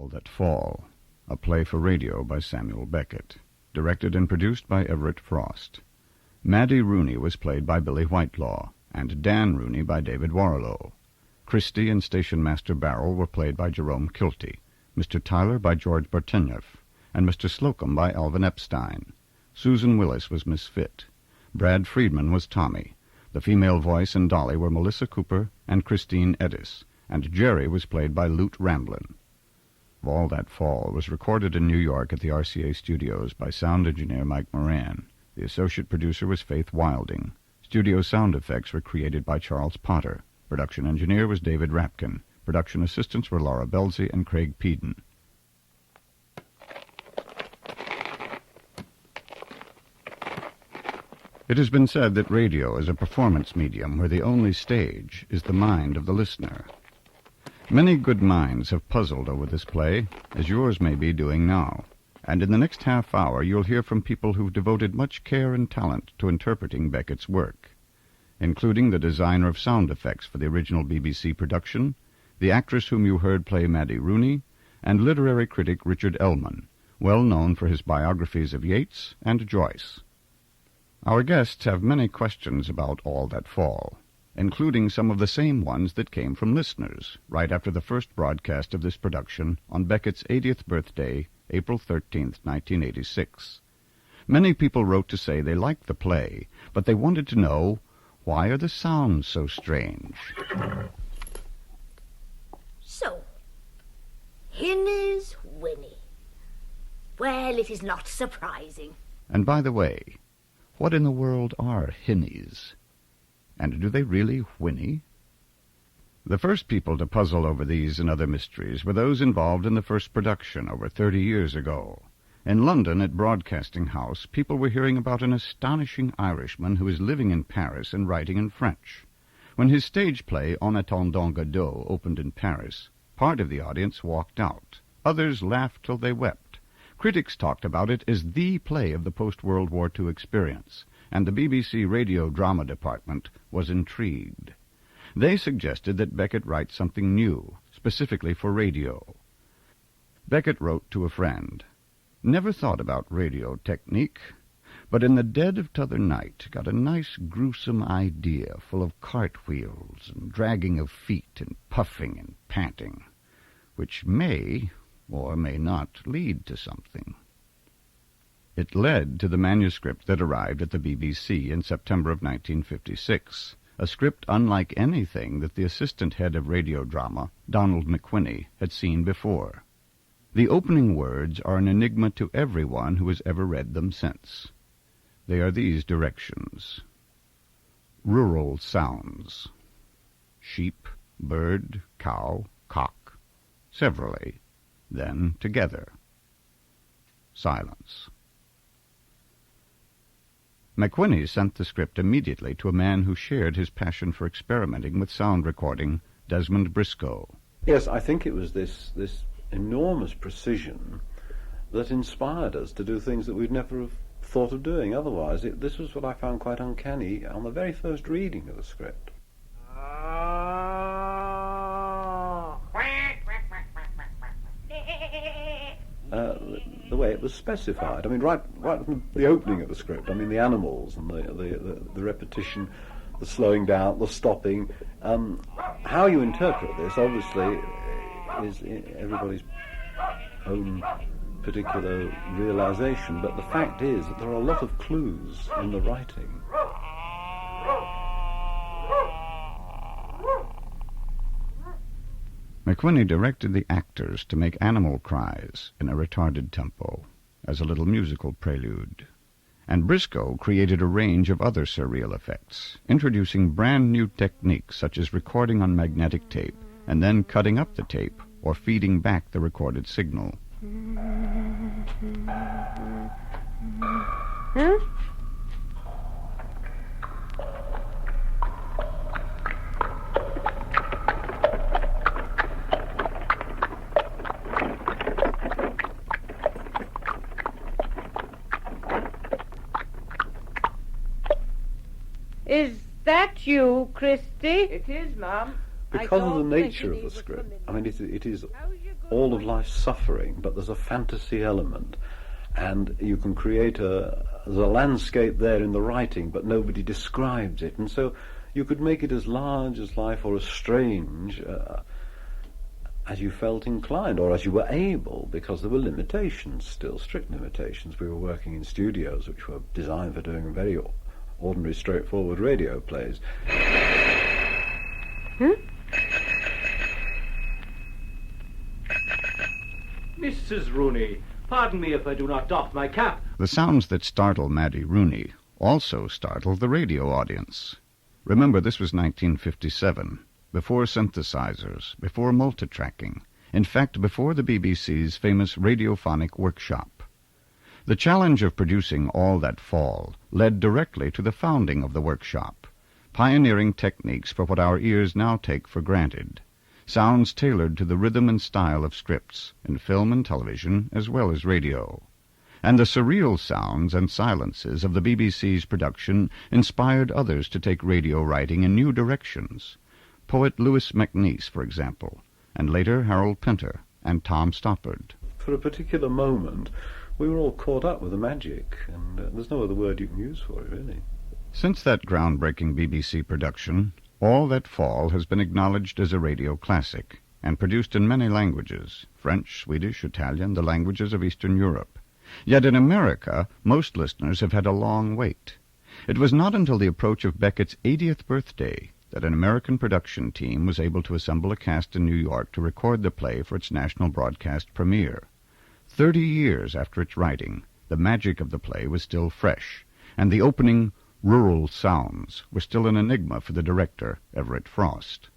That Fall, a play for radio by Samuel Beckett, directed and produced by Everett Frost. Maddie Rooney was played by Billie Whitelaw, and Dan Rooney by David Warrilow. Christie and Station Master Barrel were played by Jerome Kilty, Mr. Tyler by George Bartenieff, and Mr. Slocum by Alvin Epstein. Susan Willis was Miss Fit. Brad Friedman was Tommy. The female voice and Dolly were Melissa Cooper and Christine Edis, and Jerry was played by Lute Ramblin. All That Fall was recorded in New York at the RCA studios by sound engineer Mike Moran. The associate producer was Faith Wilding. Studio sound effects were created by Charles Potter. Production engineer was David Rapkin. Production assistants were Laura Belzy and Craig Peden. It has been said that radio is a performance medium where the only stage is the mind of the listener. Many good minds have puzzled over this play, as yours may be doing now, and in the next half hour you'll hear from people who've devoted much care and talent to interpreting Beckett's work, including the designer of sound effects for the original BBC production, the actress whom you heard play Maddie Rooney, and literary critic Richard Ellman, well known for his biographies of Yeats and Joyce. Our guests have many questions about All That Fall, including some of the same ones that came from listeners right after the first broadcast of this production on Beckett's 80th birthday, April 13th, 1986. Many people wrote to say they liked the play, but they wanted to know, why are the sounds so strange? So, Hinny's Winnie. Well, it is not surprising. And by the way, what in the world are hinnies? And do they really whinny? The first people to puzzle over these and other mysteries were those involved in the first production over 30 years ago. In London, at Broadcasting House, people were hearing about an astonishing Irishman who was living in Paris and writing in French. When his stage play En attendant Godot opened in Paris, part of the audience walked out. Others laughed till they wept. Critics talked about it as the play of the post-World War II experience, and the BBC radio drama department was intrigued. They suggested that Beckett write something new, specifically for radio. Beckett wrote to a friend, "Never thought about radio technique, but in the dead of t'other night got a nice gruesome idea full of cartwheels and dragging of feet and puffing and panting, which may or may not lead to something." It led to the manuscript that arrived at the BBC in September of 1956, a script unlike anything that the assistant head of radio drama, Donald McQuinney, had seen before. The opening words are an enigma to everyone who has ever read them since. They are these directions. Rural sounds. Sheep, bird, cow, cock, severally, then together. Silence. McQuinney sent the script immediately to a man who shared his passion for experimenting with sound recording, Desmond Briscoe. Yes, I think it was this enormous precision that inspired us to do things that we'd never have thought of doing otherwise. This was what I found quite uncanny on the very first reading of the script. The way it was specified. I mean, right from the opening of the script. I mean, the animals and the repetition, the slowing down, the stopping. How you interpret this, obviously, is everybody's own particular realization. But the fact is that there are a lot of clues in the writing. McQuinney directed the actors to make animal cries in a retarded tempo, as a little musical prelude. And Briscoe created a range of other surreal effects, introducing brand-new techniques such as recording on magnetic tape and then cutting up the tape or feeding back the recorded signal. Huh? Is that you, Christy? It is, Ma'am. Because of the nature of the script, I mean, it is How's your all of life's suffering, but there's a fantasy element, and you can create there's a landscape there in the writing, but nobody describes it, and so you could make it as large as life or as strange as you felt inclined, or as you were able, because there were limitations still, strict limitations. We were working in studios which were designed for doing very ordinary, straightforward radio plays. Mrs. Rooney, pardon me if I do not doff my cap. The sounds that startle Maddie Rooney also startle the radio audience. Remember, this was 1957, before synthesizers, before multitracking, in fact, before the BBC's famous radiophonic workshop. The challenge of producing All That Fall led directly to the founding of the workshop, pioneering techniques for what our ears now take for granted, sounds tailored to the rhythm and style of scripts, in film and television as well as radio. And the surreal sounds and silences of the BBC's production inspired others to take radio writing in new directions. Poet Louis MacNeice, for example, and later Harold Pinter and Tom Stoppard. For a particular moment, we were all caught up with the magic, and there's no other word you can use for it, really. Since that groundbreaking BBC production, All That Fall has been acknowledged as a radio classic and produced in many languages, French, Swedish, Italian, the languages of Eastern Europe. Yet in America, most listeners have had a long wait. It was not until the approach of Beckett's 80th birthday that an American production team was able to assemble a cast in New York to record the play for its national broadcast premiere. 30 years after its writing, the magic of the play was still fresh, and the opening rural sounds were still an enigma for the director, Everett Frost.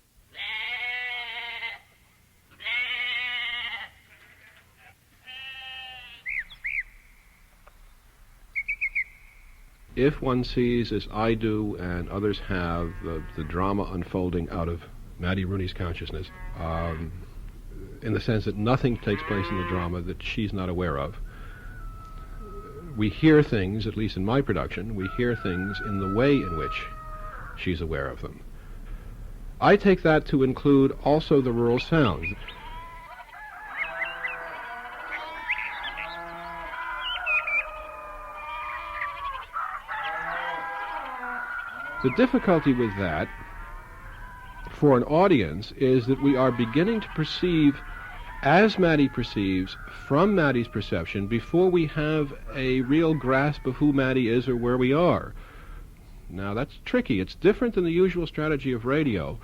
If one sees, as I do and others have, the drama unfolding out of Maddie Rooney's consciousness, in the sense that nothing takes place in the drama that she's not aware of, we hear things, at least in my production, we hear things in the way in which she's aware of them. I take that to include also the rural sounds. The difficulty with that, for an audience, is that we are beginning to perceive, as Maddie perceives, from Maddie's perception, before we have a real grasp of who Maddie is or where we are. Now, that's tricky. It's different than the usual strategy of radio,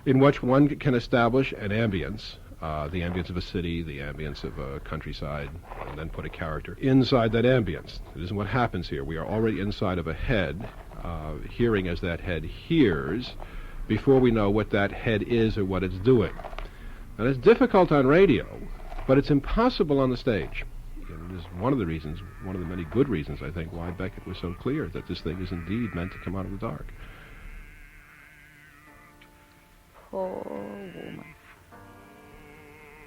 in which one can establish an ambience, the ambience of a city, the ambience of a countryside, and then put a character inside that ambience. It isn't what happens here. We are already inside of a head, hearing as that head hears, before we know what that head is or what it's doing. Now, it's difficult on radio, but it's impossible on the stage. And this is one of the reasons, one of the many good reasons, I think, why Beckett was so clear that this thing is indeed meant to come out of the dark. Poor woman.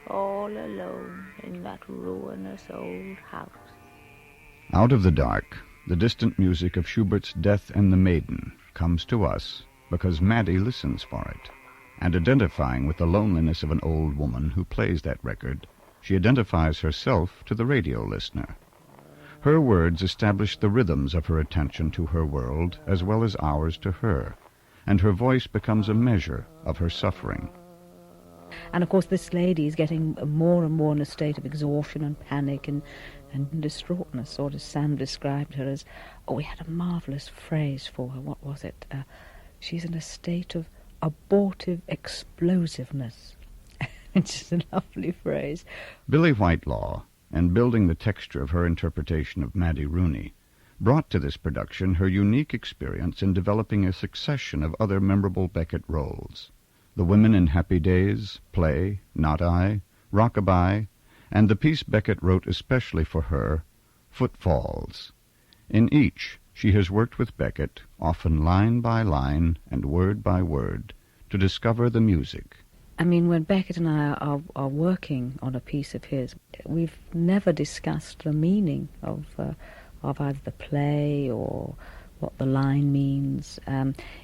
All alone in that ruinous old house. Out of the dark, the distant music of Schubert's Death and the Maiden comes to us because Maddie listens for it. And identifying with the loneliness of an old woman who plays that record, she identifies herself to the radio listener. Her words establish the rhythms of her attention to her world as well as ours to her, and her voice becomes a measure of her suffering. And of course this lady is getting more and more in a state of exhaustion and panic and distraughtness, sort of Sam described her as, we had a marvellous phrase for her, what was it? She's in a state of abortive explosiveness, which is a lovely phrase. Billie Whitelaw, and building the texture of her interpretation of Maddie Rooney, brought to this production her unique experience in developing a succession of other memorable Beckett roles. The women in Happy Days, Play, Not I, Rockabye, and the piece Beckett wrote especially for her, Footfalls. In each, she has worked with Beckett, often line by line and word by word, to discover the music. I mean, when Beckett and I are working on a piece of his, we've never discussed the meaning of either the play or what the line means.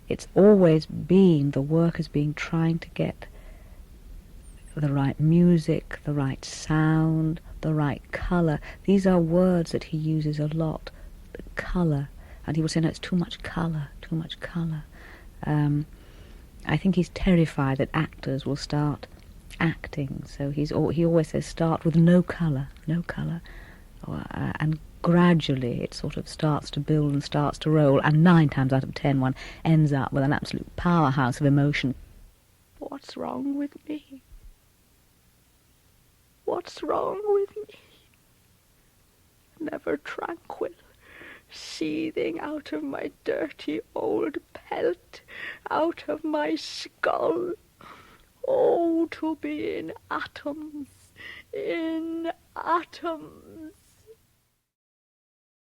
It's always been, the work has been trying to get the right music, the right sound, the right colour. These are words that he uses a lot. Colour. And he will say, no, it's too much colour, too much colour. I think he's terrified that actors will start acting. So he always says, start with no colour, no colour. And gradually it sort of starts to build and starts to roll. And 9 times out of 10 one ends up with an absolute powerhouse of emotion. What's wrong with me? What's wrong with me? Never tranquil, seething out of my dirty old pelt, out of my skull. Oh, to be in atoms,